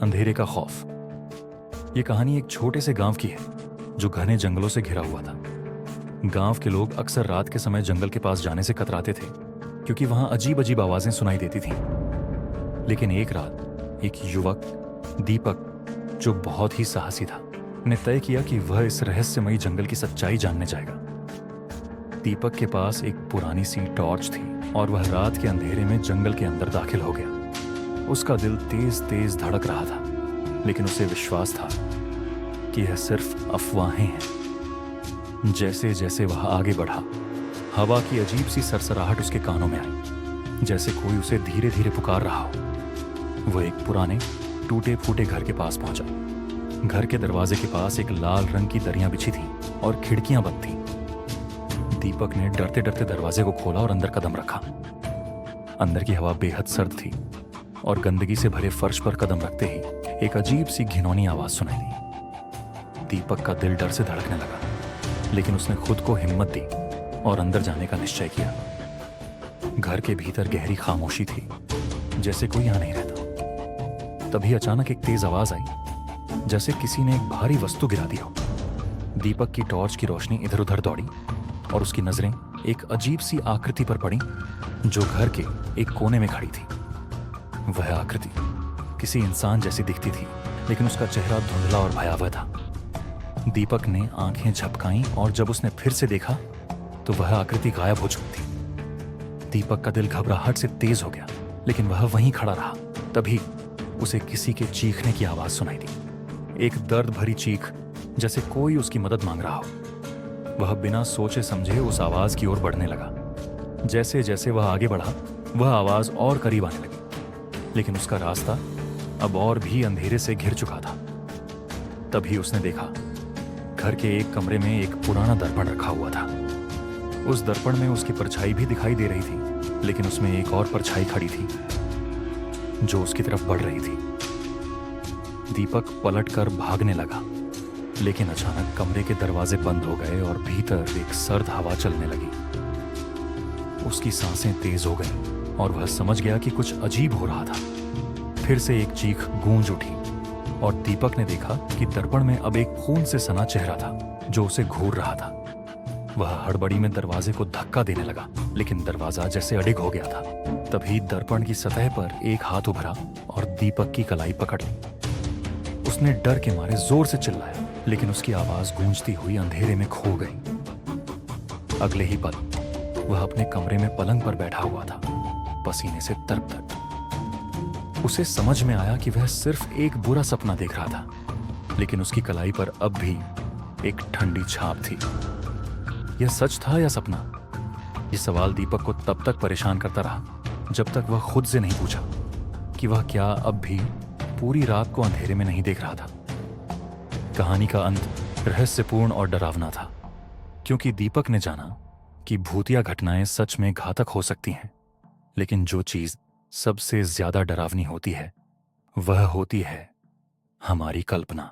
अंधेरे का खौफ। ये कहानी एक छोटे से गांव की है जो घने जंगलों से घिरा हुआ था। गांव के लोग अक्सर रात के समय जंगल के पास जाने से कतराते थे क्योंकि वहां अजीब अजीब आवाजें सुनाई देती थीं। लेकिन एक रात एक युवक दीपक, जो बहुत ही साहसी था, ने तय किया कि वह इस रहस्यमयी जंगल की सच्चाई जानने जाएगा। दीपक के पास एक पुरानी सी टॉर्च थी और वह रात के अंधेरे में जंगल के अंदर दाखिल हो गया। उसका दिल तेज तेज धड़क रहा था, लेकिन उसे विश्वास था कि यह सिर्फ अफवाहें हैं। जैसे जैसे वह आगे बढ़ा, हवा की अजीब सी सरसराहट उसके कानों में आई, जैसे कोई उसे धीरे धीरे पुकार रहा हो। वह एक पुराने टूटे फूटे घर के पास पहुंचा। घर के दरवाजे के पास एक लाल रंग की दरियां बिछी थी और खिड़कियां बंद थीं। दीपक ने डरते डरते दरवाजे को खोला और अंदर कदम रखा। अंदर की हवा बेहद सर्द थी और गंदगी से भरे फर्श पर कदम रखते ही एक अजीब सी घिनौनी आवाज सुनाई दी। दीपक का दिल डर से धड़कने लगा, लेकिन उसने खुद को हिम्मत दी और अंदर जाने का निश्चय किया। घर के भीतर गहरी खामोशी थी, जैसे कोई यहां नहीं रहता। तभी अचानक एक तेज आवाज आई, जैसे किसी ने एक भारी वस्तु गिरा दी हो। दीपक की टॉर्च की रोशनी इधर उधर दौड़ी और उसकी नजरें एक अजीब सी आकृति पर पड़ी जो घर के एक कोने में खड़ी थी। वह आकृति किसी इंसान जैसी दिखती थी, लेकिन उसका चेहरा धुंधला और भयावह था। दीपक ने आंखें झपकाईं और जब उसने फिर से देखा तो वह आकृति गायब हो चुकी थी। दीपक का दिल घबराहट से तेज हो गया, लेकिन वह वहीं खड़ा रहा। तभी उसे किसी के चीखने की आवाज सुनाई दी, एक दर्द भरी चीख, जैसे कोई उसकी मदद मांग रहा हो। वह बिना सोचे समझे उस आवाज की ओर बढ़ने लगा। जैसे जैसे वह आगे बढ़ा, वह आवाज और करीब आने लगी, लेकिन उसका रास्ता अब और भी अंधेरे से घिर चुका था। तभी उसने देखा, घर के एक कमरे में एक पुराना दर्पण रखा हुआ था। उस दर्पण में उसकी परछाई भी दिखाई दे रही थी, लेकिन उसमें एक और परछाई खड़ी थी जो उसकी तरफ बढ़ रही थी। दीपक पलटकर भागने लगा, लेकिन अचानक कमरे के दरवाजे बंद हो गए और भीतर एक सर्द हवा चलने लगी। उसकी सांसें तेज हो गईं और वह समझ गया कि कुछ अजीब हो रहा था। फिर से एक चीख गूंज उठी और दीपक ने देखा कि दर्पण में अब एक खून से सना चेहरा था जो उसे घूर रहा था। वह हड़बड़ी में दरवाजे को धक्का देने लगा, लेकिन दरवाजा जैसे अडिग हो गया था। तभी दर्पण की सतह पर एक हाथ उभरा और दीपक की कलाई पकड़ ली। उसने डर के मारे जोर से चिल्लाया, लेकिन उसकी आवाज गूंजती हुई अंधेरे में खो गई। अगले ही पल वह अपने कमरे में पलंग पर बैठा हुआ था, पसीने से तरबतर। उसे समझ में आया कि वह सिर्फ एक बुरा सपना देख रहा था, लेकिन उसकी कलाई पर अब भी एक ठंडी छाप थी। यह सच था या सपना? यह सवाल दीपक को तब तक परेशान करता रहा जब तक वह खुद से नहीं पूछा कि वह क्या अब भी पूरी रात को अंधेरे में नहीं देख रहा था। कहानी का अंत रहस्यपूर्ण और डरावना था, क्योंकि दीपक ने जाना कि भूतिया घटनाएं सच में घातक हो सकती हैं, लेकिन जो चीज सबसे ज्यादा डरावनी होती है वह होती है हमारी कल्पना।